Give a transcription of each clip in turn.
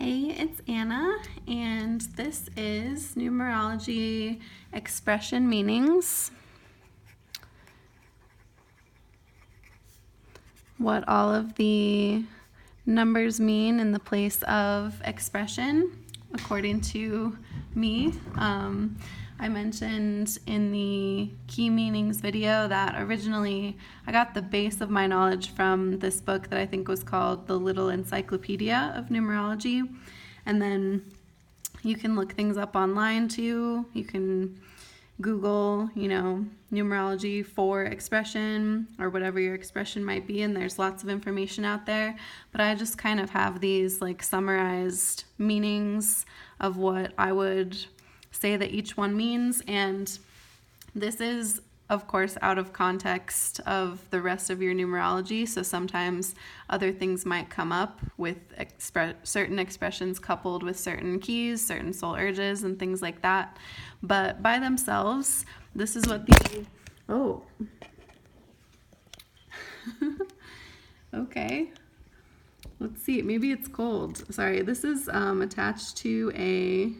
Hey, it's Anna, and this is Numerology Expression Meanings. What all of the numbers mean in the place of expression, according to me. I mentioned in the key meanings video that originally I got the base of my knowledge from this book that I think was called The Little Encyclopedia of Numerology. And then you can look things up online too. You can Google, numerology for expression or whatever your expression might be, and there's lots of information out there. But I just kind of have these summarized meanings of what I would say that each one means, and this is of course out of context of the rest of your numerology, so sometimes other things might come up with certain expressions coupled with certain keys, certain soul urges and things like that, but by themselves this is what okay, let's see, maybe it's cold. Sorry, this is attached to a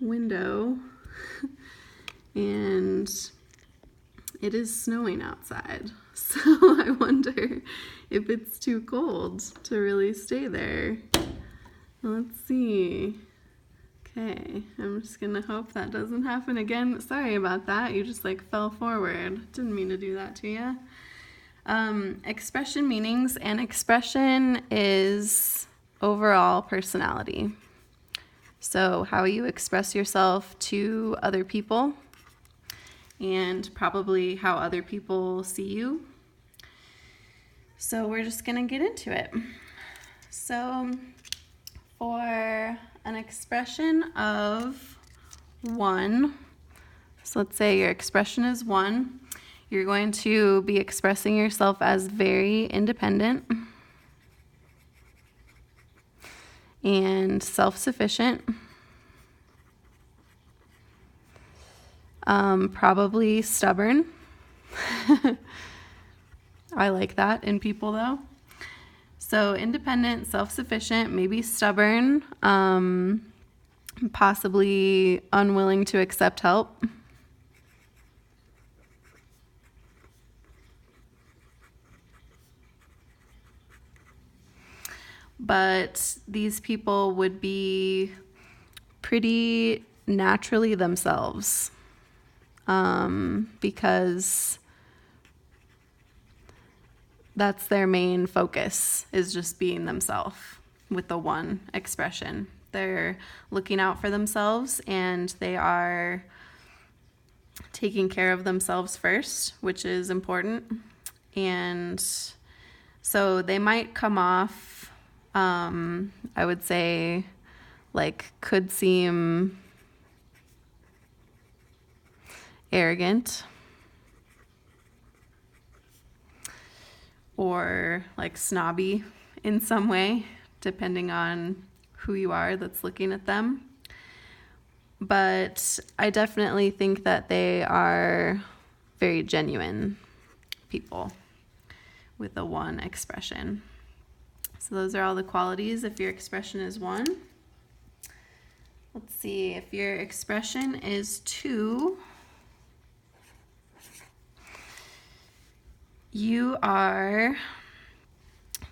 window and it is snowing outside, so I wonder if it's too cold to really stay there. Let's see. Okay, I'm just gonna hope that doesn't happen again. Sorry about that, you just fell forward. Didn't mean to do that to you. Expression meanings, and expression is overall personality. So how you express yourself to other people, and probably how other people see you. So we're just gonna get into it. So for an expression of 1, so let's say your expression is 1, you're going to be expressing yourself as very independent and self-sufficient. Probably stubborn. I like that in people though. So independent, self-sufficient, maybe stubborn, possibly unwilling to accept help. But these people would be pretty naturally themselves, because that's their main focus, is just being themselves with the 1 expression. They're looking out for themselves and they are taking care of themselves first, which is important. And so they might come off, I would say, could seem arrogant or snobby in some way, depending on who you are that's looking at them. But I definitely think that they are very genuine people with a 1 expression. So those are all the qualities if your expression is 1. Let's see, if your expression is 2, you are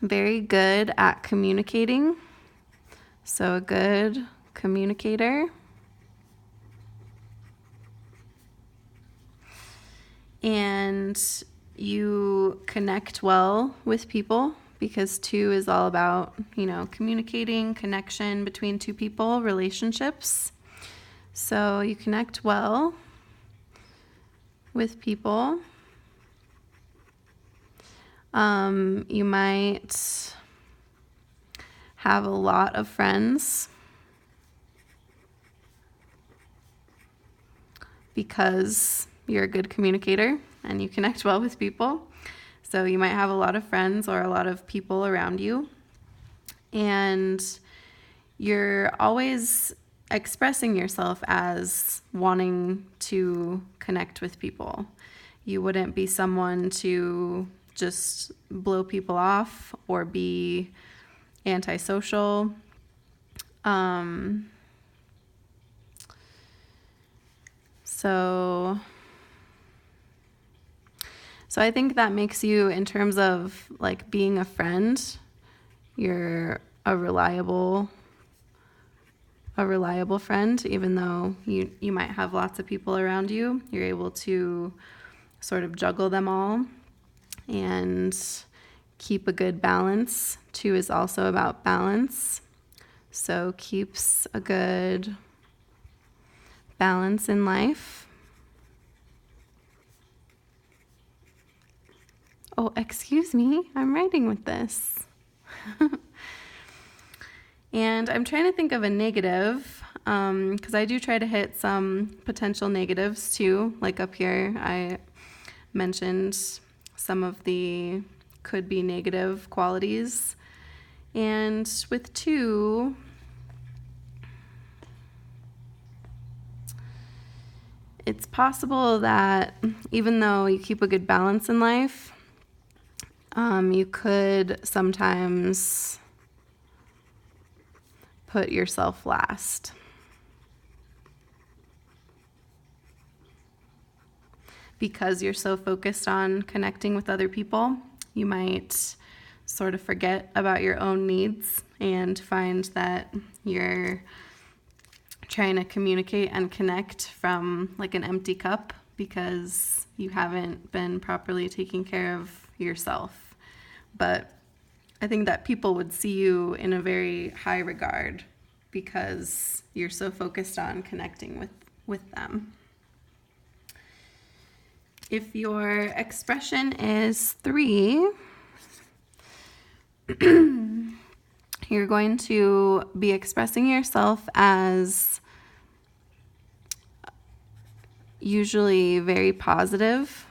very good at communicating, so a good communicator. And you connect well with people, because 2 is all about, communicating, connection between 2 people, relationships. So you connect well with people. You might have a lot of friends because you're a good communicator and you connect well with people. So you might have a lot of friends or a lot of people around you. And you're always expressing yourself as wanting to connect with people. You wouldn't be someone to just blow people off or be antisocial. So I think that makes you, in terms of like being a friend, you're a reliable friend. Even though you might have lots of people around you, you're able to sort of juggle them all and keep a good balance. 2 is also about balance, so keeps a good balance in life. Oh, excuse me, I'm writing with this. And I'm trying to think of a negative, because I do try to hit some potential negatives too. Like up here, I mentioned some of the could be negative qualities. And with 2, it's possible that even though you keep a good balance in life, you could sometimes put yourself last. Because you're so focused on connecting with other people, you might sort of forget about your own needs and find that you're trying to communicate and connect from like an empty cup because you haven't been properly taking care of yourself. But I think that people would see you in a very high regard because you're so focused on connecting with them. If your expression is 3, you're going to be expressing yourself as usually very positive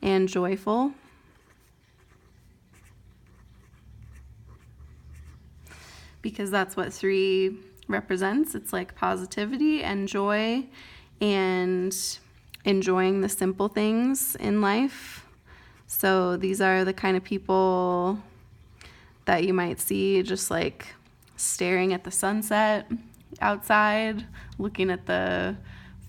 and joyful. Because that's what 3 represents. It's like positivity and joy and enjoying the simple things in life. So these are the kind of people that you might see just like staring at the sunset outside, looking at the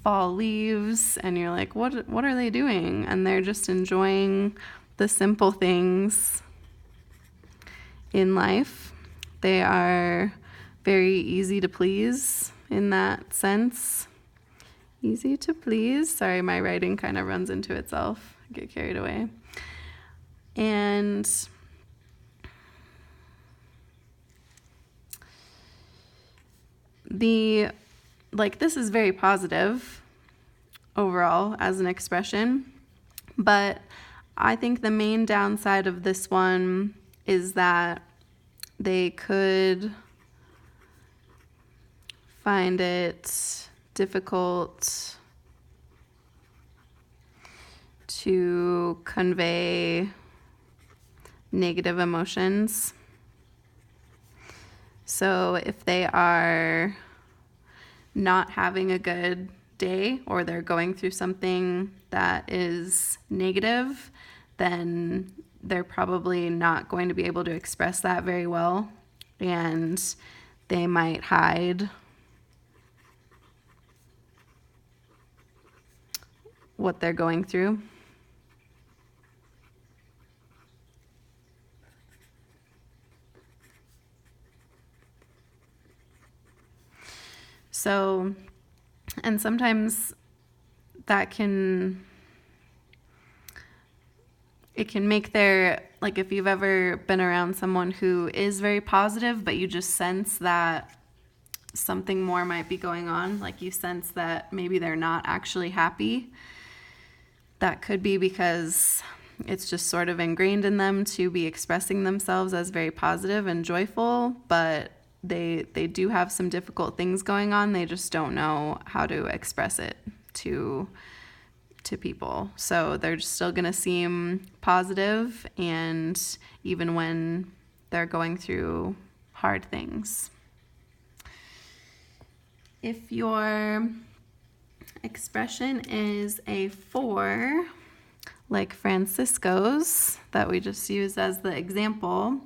fall leaves, and you're like, what are they doing? And they're just enjoying the simple things in life. They are very easy to please in that sense. Easy to please. Sorry, my writing kind of runs into itself. I get carried away. And this is very positive overall as an expression, but I think the main downside of this one is that they could find it difficult to convey negative emotions. So if they are not having a good day or they're going through something that is negative, then they're probably not going to be able to express that very well, and they might hide what they're going through. So, and sometimes that can make like if you've ever been around someone who is very positive, but you just sense that something more might be going on, like you sense that maybe they're not actually happy, that could be because it's just sort of ingrained in them to be expressing themselves as very positive and joyful, but they do have some difficult things going on. They just don't know how to express it to people. So they're just still going to seem positive, and even when they're going through hard things. If your expression is a 4, like Francisco's that we just used as the example,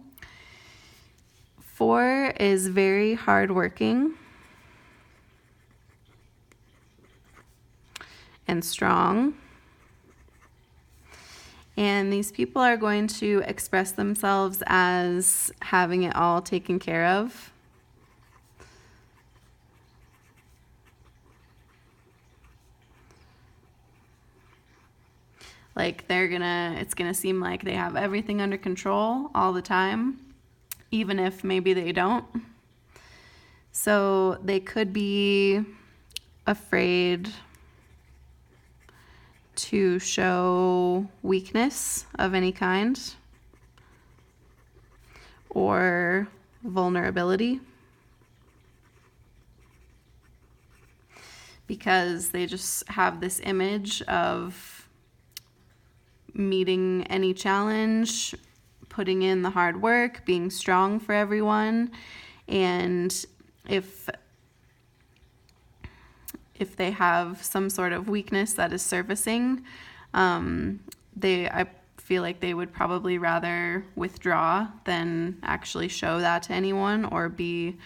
4 is very hardworking and strong. And these people are going to express themselves as having it all taken care of. Like it's gonna seem like they have everything under control all the time, even if maybe they don't. So they could be afraid to show weakness of any kind or vulnerability, because they just have this image of meeting any challenge, putting in the hard work, being strong for everyone. And if they have some sort of weakness that is surfacing, I feel like they would probably rather withdraw than actually show that to anyone or be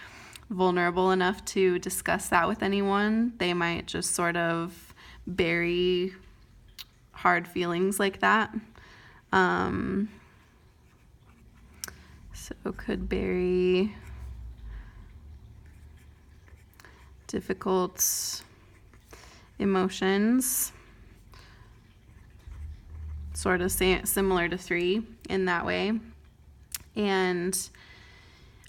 vulnerable enough to discuss that with anyone. They might just sort of bury hard feelings like that. So could bury difficult emotions, sort of similar to 3 in that way. And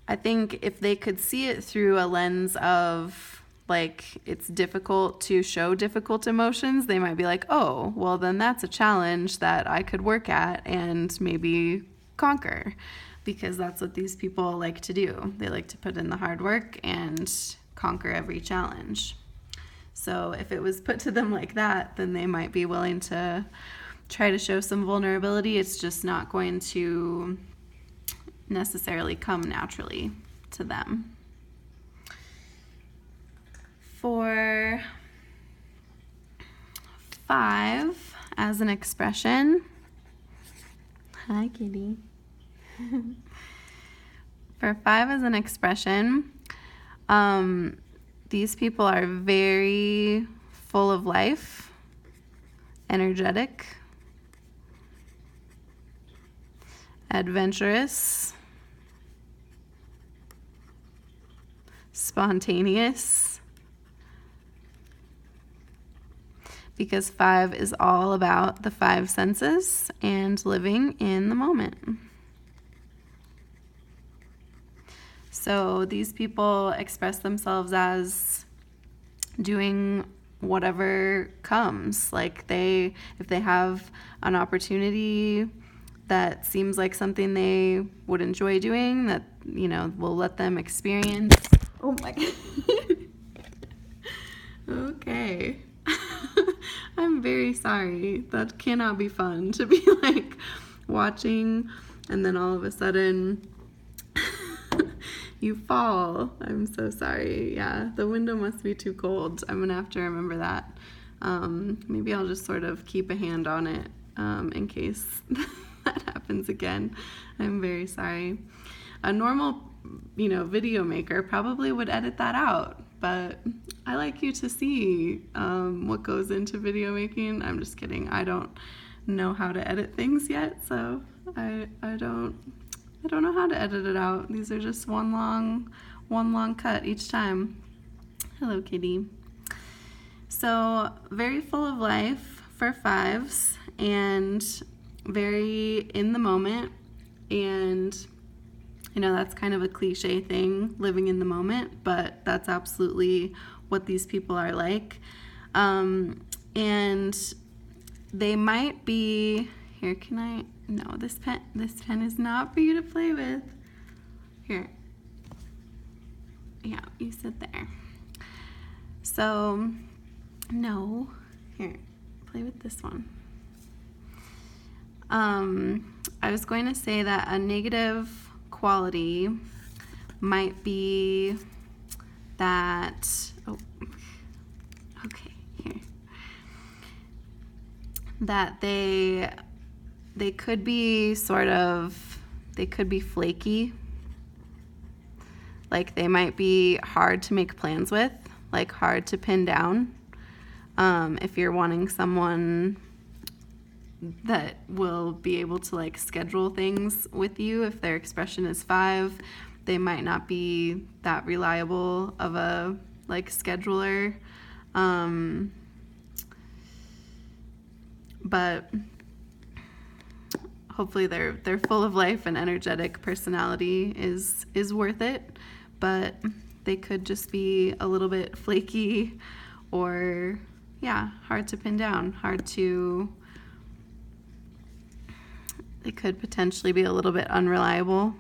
I think if they could see it through a lens of like it's difficult to show difficult emotions, they might be like, oh, well then that's a challenge that I could work at and maybe conquer, because that's what these people like to do. They like to put in the hard work and conquer every challenge. So if it was put to them like that, then they might be willing to try to show some vulnerability. It's just not going to necessarily come naturally to them. For 5 as an expression, hi kitty. For 5 as an expression, these people are very full of life, energetic, adventurous, spontaneous, because 5 is all about the 5 senses and living in the moment. So these people express themselves as doing whatever comes. Like if they have an opportunity that seems like something they would enjoy doing, that, will let them experience. Oh my God. Okay. I'm very sorry. That cannot be fun to be like watching and then all of a sudden you fall. I'm so sorry. Yeah, the window must be too cold. I'm gonna have to remember that. Maybe I'll just sort of keep a hand on it in case that happens again. I'm very sorry. A normal, video maker probably would edit that out, but I like you to see what goes into video making. I'm just kidding. I don't know how to edit things yet, so I don't know how to edit it out. These are just one long cut each time. Hello, kitty. So very full of life for 5s and very in the moment. And that's kind of a cliche thing, living in the moment, but that's absolutely what these people are like. And they might be, here, no, this pen is not for you to play with. Here. Yeah, you sit there. So, no, here, play with this one. I was going to say that a negative quality might be that, that they could be they could be flaky. Like they might be hard to make plans with, like hard to pin down. If you're wanting someone that will be able to like schedule things with you, if their expression is 5, they might not be that reliable of a like scheduler. But hopefully their full of life and energetic personality is worth it. But they could just be a little bit flaky, or hard to pin down, they could potentially be a little bit unreliable.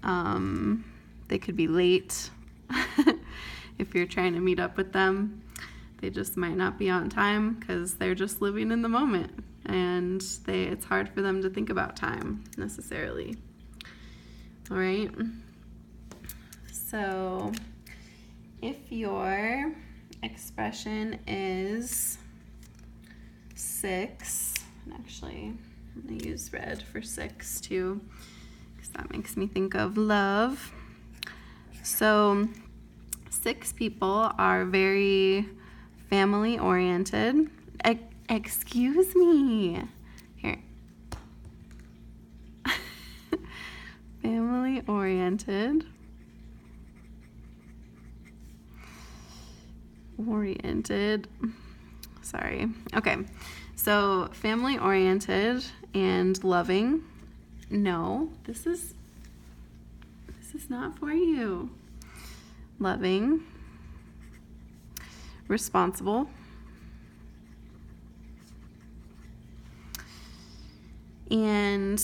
They could be late. If you're trying to meet up with them, they just might not be on time because they're just living in the moment, and it's hard for them to think about time necessarily. All right. So if your expression is 6, and actually I'm going to use red for 6 too, because that makes me think of love. So 6 people are very family oriented. Excuse me. Here. Family oriented. Sorry. Okay. So family oriented and loving. No, this is not for you. Loving. Responsible. And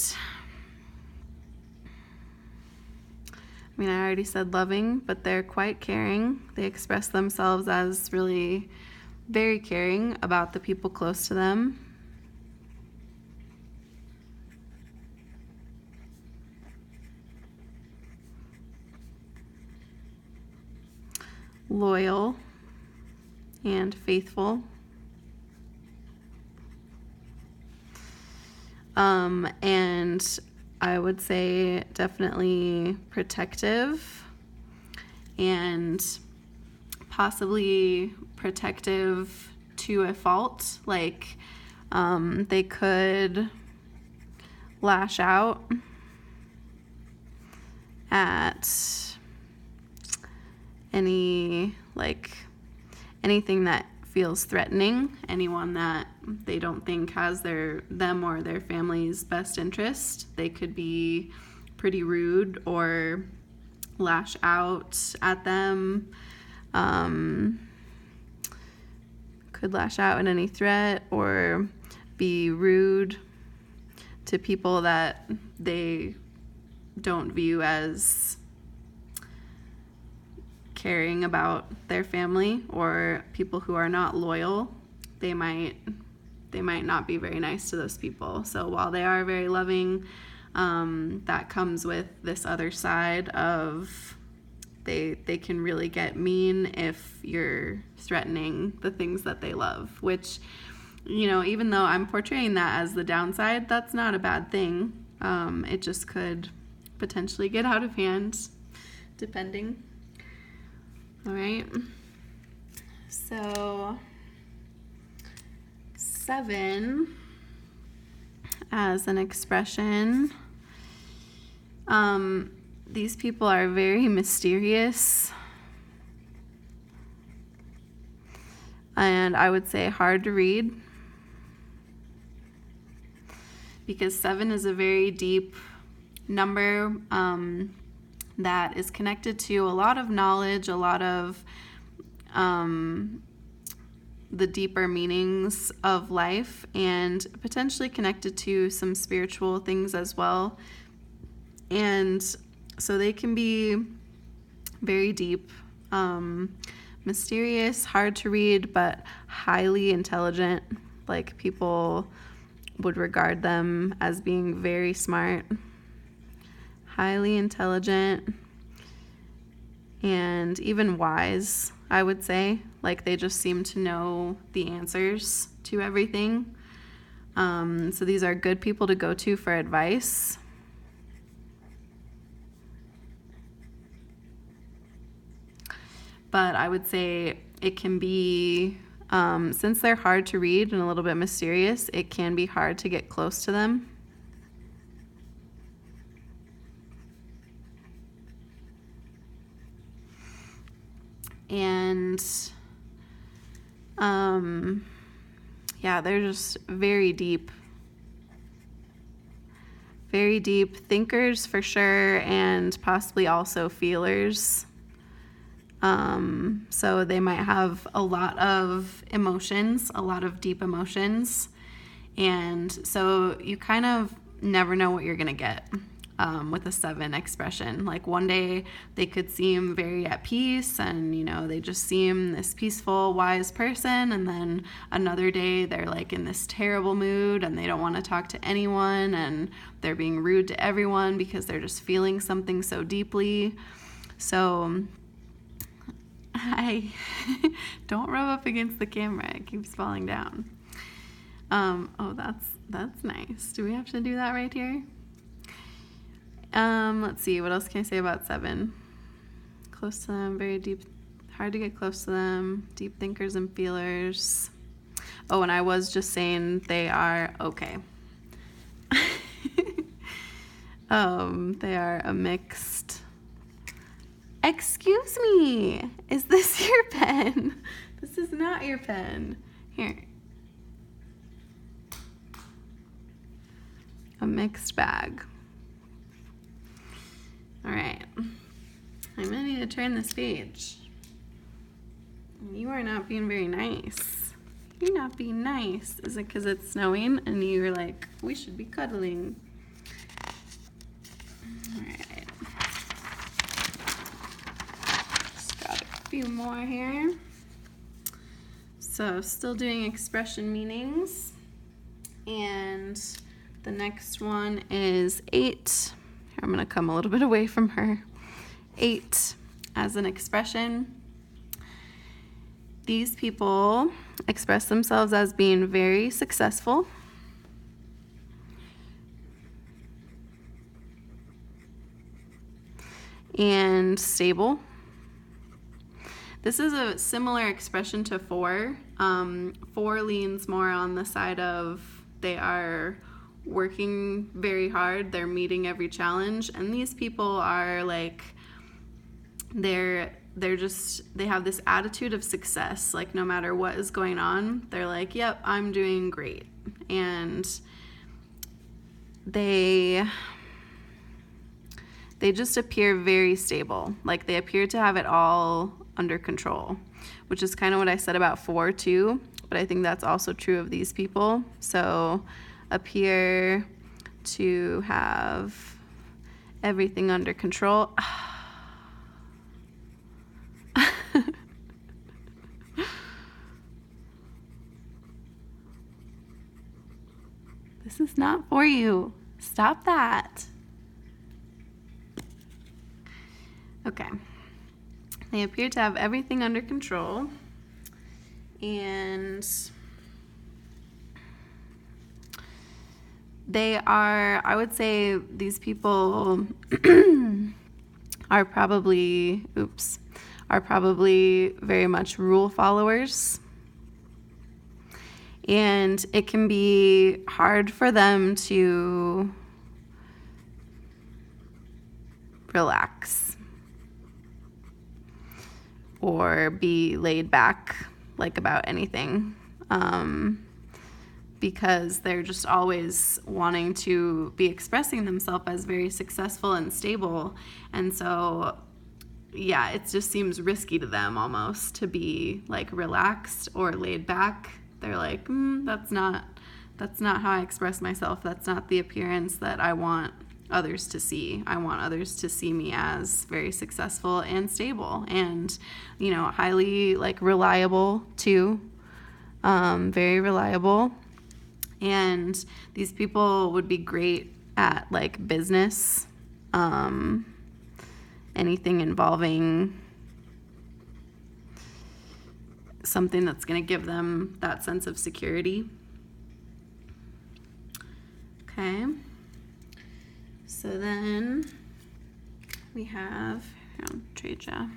I already said loving, but they're quite caring. They express themselves as really very caring about the people close to them. Loyal and faithful. And I would say definitely protective, and possibly protective to a fault. Like they could lash out at anything that feels threatening, anyone that they don't think has them or their family's best interest. They could be pretty rude or lash out at them. Could lash out at any threat or be rude to people that they don't view as caring about their family, or people who are not loyal. They might not be very nice to those people. So while they are very loving, that comes with this other side of they can really get mean if you're threatening the things that they love, which, even though I'm portraying that as the downside, that's not a bad thing. It just could potentially get out of hand, depending. All right. So 7 as an expression. These people are very mysterious, and I would say hard to read, because 7 is a very deep number that is connected to a lot of knowledge, a lot of the deeper meanings of life, and potentially connected to some spiritual things as well. And so they can be very deep, mysterious, hard to read, but highly intelligent. Like people would regard them as being very smart, highly intelligent, and even wise, I would say. Like they just seem to know the answers to everything. So these are good people to go to for advice. but I would say it can be, since they're hard to read and a little bit mysterious, it can be hard to get close to them. And yeah, they're just very deep thinkers for sure, and possibly also feelers. So they might have a lot of emotions, a lot of deep emotions. And so you kind of never know what you're going to get with a 7 expression. Like one day they could seem very at peace and, they just seem this peaceful, wise person. And then another day they're like in this terrible mood and they don't want to talk to anyone and they're being rude to everyone because they're just feeling something so deeply. So I don't rub up against the camera. It keeps falling down. Oh, that's nice. Do we have to do that right here? Let's see. What else can I say about 7? Close to them, very deep, hard to get close to them, deep thinkers and feelers. Oh, and I was just saying they are okay. They are a mixed. Excuse me. Is this your pen? This is not your pen. Here. A mixed bag. All right. I'm gonna need to turn this page. You are not being very nice. You're not being nice. Is it because it's snowing and you were like, we should be cuddling? All right. Just got a few more here. So still doing expression meanings. And the next one is 8. Here, I'm going to come a little bit away from her. 8 as an expression. These people express themselves as being very successful. And stable. This is a similar expression to 4. 4 leans more on the side of they are working very hard, they're meeting every challenge, and these people are like they have this attitude of success. Like no matter what is going on, they're like, yep, I'm doing great. And they just appear very stable. Like they appear to have it all under control, which is kind of what I said about 4 too, but I think that's also true of these people. So appear to have everything under control. This is not for you. Stop that. Okay. They appear to have everything under control. And they are, I would say these people are probably very much rule followers. And it can be hard for them to relax or be laid back, like about anything, because they're just always wanting to be expressing themselves as very successful and stable. And so, yeah, it just seems risky to them almost to be like relaxed or laid back. They're like, that's not how I express myself. That's not the appearance that I want others to see. I want others to see me as very successful and stable and, highly like reliable too. Very reliable. And these people would be great at like business, anything involving something that's going to give them that sense of security. Okay. So then we have, I'll trade you.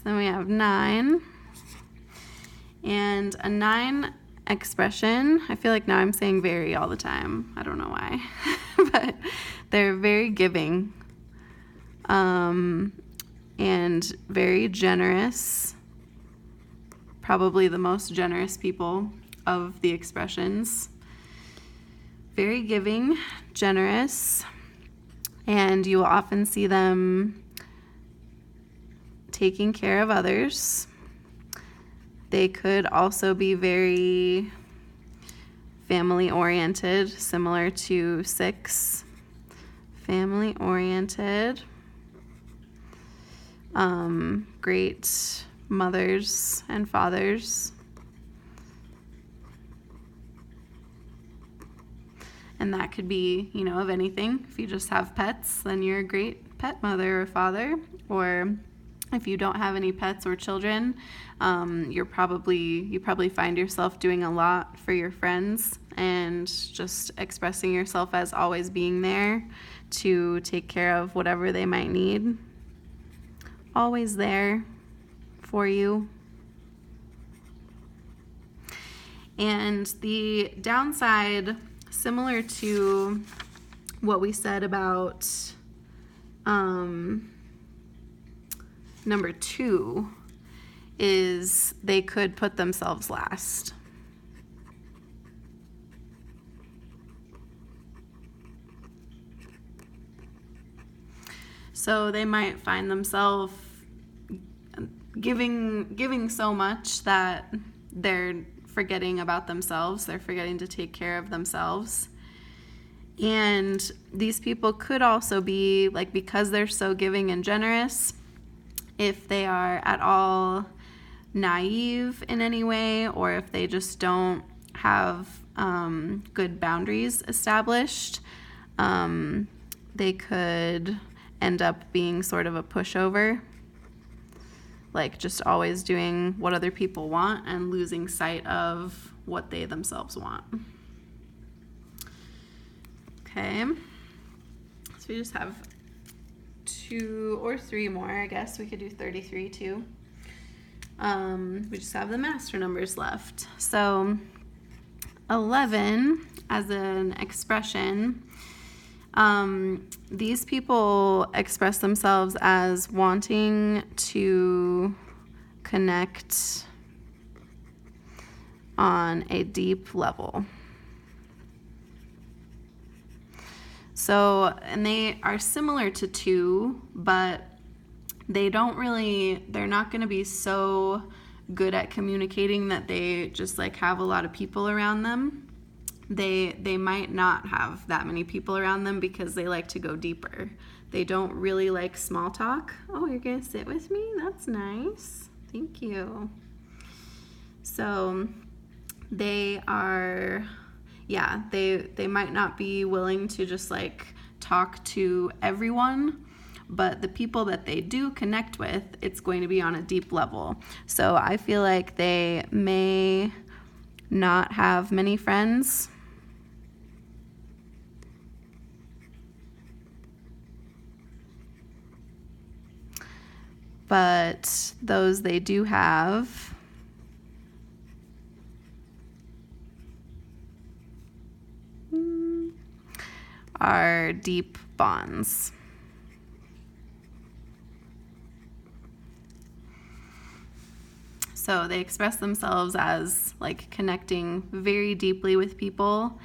then we have 9. And a 9 expression, I feel like now I'm saying very all the time. I don't know why. But they're very giving. And very generous. Probably the most generous people of the expressions. Very giving, generous, and you will often see them taking care of others. They could also be very family-oriented, similar to 6. Family-oriented. Great mothers and fathers. And that could be, of anything. If you just have pets, then you're a great pet mother or father. Or if you don't have any pets or children, you probably find yourself doing a lot for your friends and just expressing yourself as always being there to take care of whatever they might need. Always there for you. And the downside, similar to what we said about number 2, is they could put themselves last. So they might find themselves giving so much that they're forgetting about themselves. They're forgetting to take care of themselves. And these people could also be, because they're so giving and generous, if they are at all naive in any way, or if they just don't have good boundaries established, they could end up being sort of a pushover. Just always doing what other people want and losing sight of what they themselves want. Okay, so we just have 2 or 3 more, I guess. We could do 33 too. We just have the master numbers left. So 11 as an expression, these people express themselves as wanting to connect on a deep level. So, and they are similar to 2, but they're not going to be so good at communicating that they just have a lot of people around them. They might not have that many people around them because they like to go deeper. They don't really like small talk. Oh, you're going to sit with me? That's nice. Thank you. So they are, they might not be willing to just talk to everyone, but the people that they do connect with, it's going to be on a deep level. So I feel like they may not have many friends. But those they do have are deep bonds. So they express themselves as connecting very deeply with people.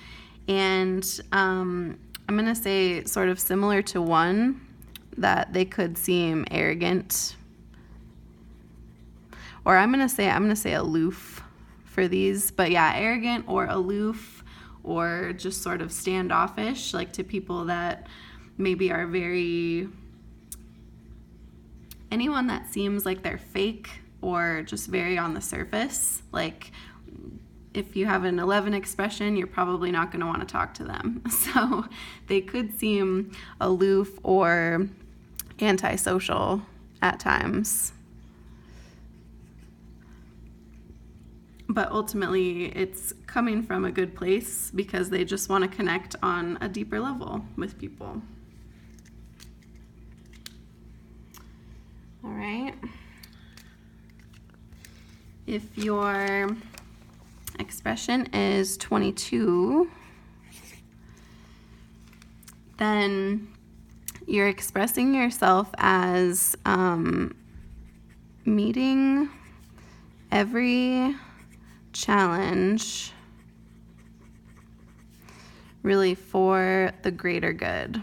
And I'm going to say sort of similar to 1, that they could seem arrogant. Or I'm going to say aloof for these. But yeah, arrogant or aloof, or just sort of standoffish, to people that maybe are anyone that seems like they're fake or just very on the surface. If you have an 11 expression, you're probably not going to want to talk to them. So they could seem aloof or antisocial at times. But ultimately, it's coming from a good place because they just want to connect on a deeper level with people. All right. If your expression is 22, then you're expressing yourself as meeting every challenge really for the greater good.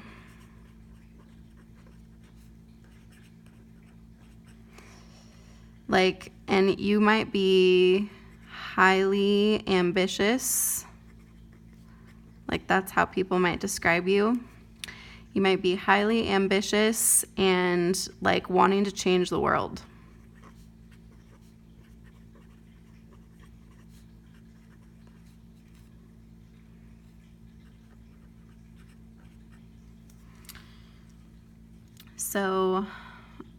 Like, and you might be highly ambitious. Like, that's how people might describe you. You might be highly ambitious and like wanting to change the world. So,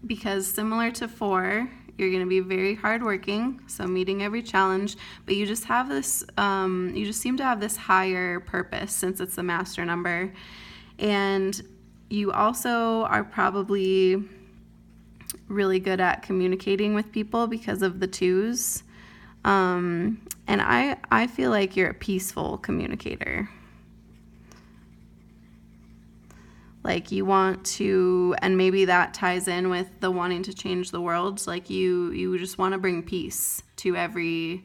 because similar to 4, you're going to be very hardworking, so meeting every challenge, but you just have this, you just seem to have this higher purpose since it's the master number. And you also are probably really good at communicating with people because of the 2s. And I feel like you're a peaceful communicator. Like you want to, and maybe that ties in with the wanting to change the world. Like you just want to bring peace to every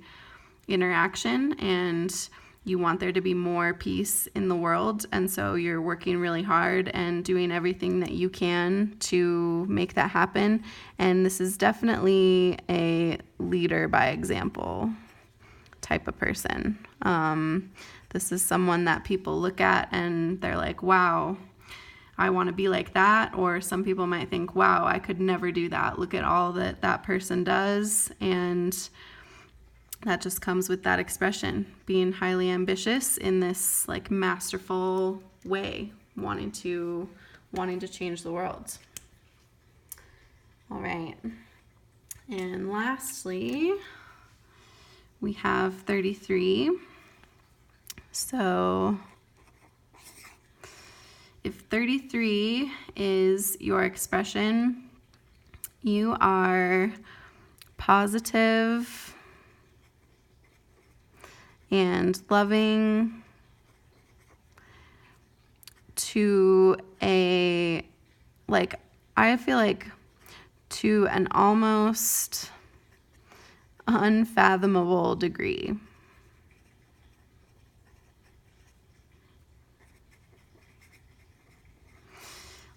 interaction, and you want there to be more peace in the world. And so you're working really hard and doing everything that you can to make that happen. And this is definitely a leader by example type of person. This is someone that people look at and they're like, wow, I want to be like that. Or some people might think, wow, I could never do that. Look at all that that person does. And that just comes with that expression, being highly ambitious in this like masterful way, wanting to change the world. All right. And lastly, we have 33. So if 33 is your expression, you are positive and loving to a, like, I feel like to an almost unfathomable degree.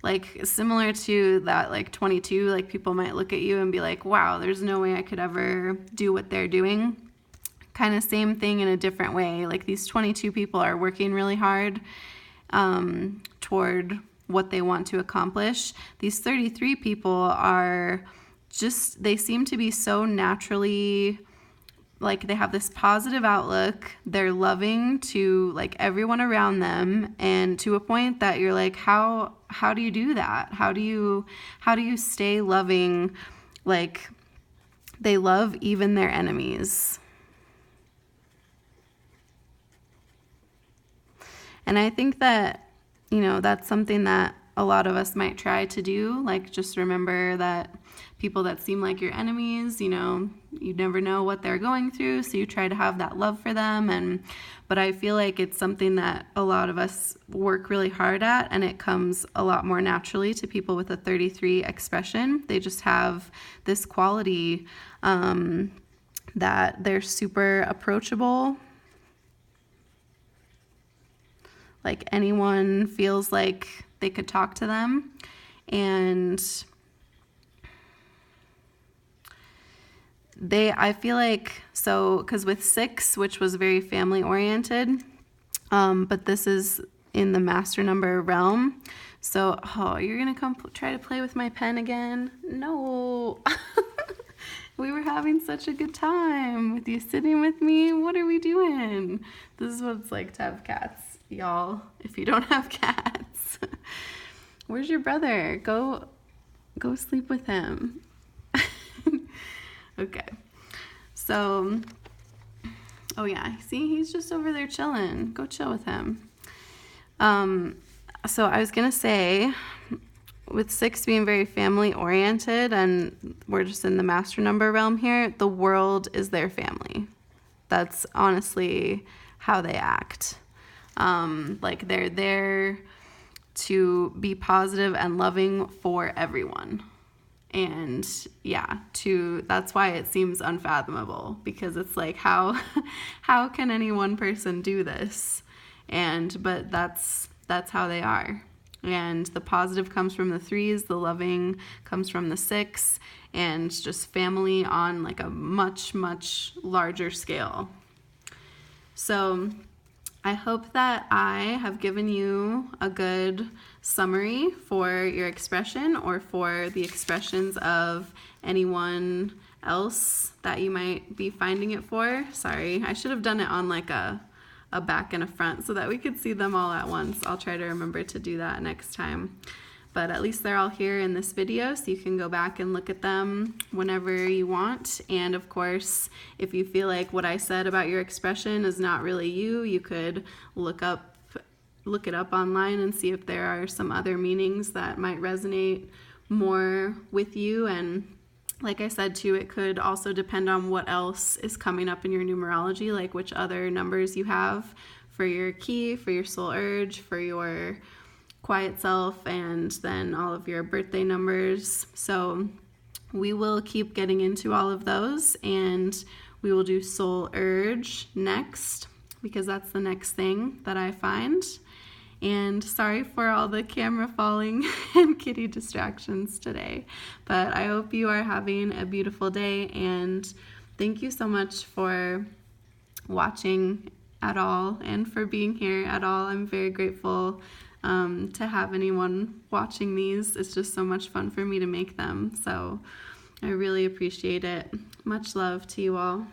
Like similar to that, like 22, like people might look at you and be like, wow, there's no way I could ever do what they're doing. Kind of same thing in a different way. Like these 22 people are working really hard toward what they want to accomplish. These 33 people are just, they seem to be so naturally, like they have this positive outlook. They're loving to like everyone around them, and to a point that you're like, how do you do that? How do you stay loving? Like they love even their enemies. And I think that, you know, that's something that a lot of us might try to do. Like, just remember that people that seem like your enemies, you know, you never know what they're going through. So you try to have that love for them. But I feel like it's something that a lot of us work really hard at, and it comes a lot more naturally to people with a 33 expression. They just have this quality that they're super approachable. Like anyone feels like they could talk to them. And I feel like, so, because with 6, which was very family oriented, but this is in the master number realm. So, oh, you're going to come try to play with my pen again? No. We were having such a good time with you sitting with me. What are we doing? This is what it's like to have cats, y'all, if you don't have cats. Where's your brother? Go sleep with him. Okay. So, oh yeah, see, he's just over there chilling. Go chill with him. So I was going to say, with 6 being very family oriented, and we're just in the master number realm here, the world is their family. That's honestly how they act. Like they're there to be positive and loving for everyone. And yeah, that's why it seems unfathomable, because it's like, how can any one person do this? But that's how they are. And the positive comes from the 3s, the loving comes from the 6, and just family on like a much, much larger scale. So I hope that I have given you a good summary for your expression, or for the expressions of anyone else that you might be finding it for. Sorry, I should have done it on like a back and a front so that we could see them all at once. I'll try to remember to do that next time. But at least they're all here in this video, so you can go back and look at them whenever you want. And of course, if you feel like what I said about your expression is not really you, you could look it up online and see if there are some other meanings that might resonate more with you. And like I said too, it could also depend on what else is coming up in your numerology, like which other numbers you have for your key, for your soul urge, for your quiet self, and then all of your birthday numbers. So we will keep getting into all of those, and we will do soul urge next, because that's the next thing that I find. And sorry for all the camera falling and kitty distractions today, but I hope you are having a beautiful day, and thank you so much for watching at all and for being here at all. I'm very grateful to have anyone watching these. It's just so much fun for me to make them, so I really appreciate it. Much love to you all.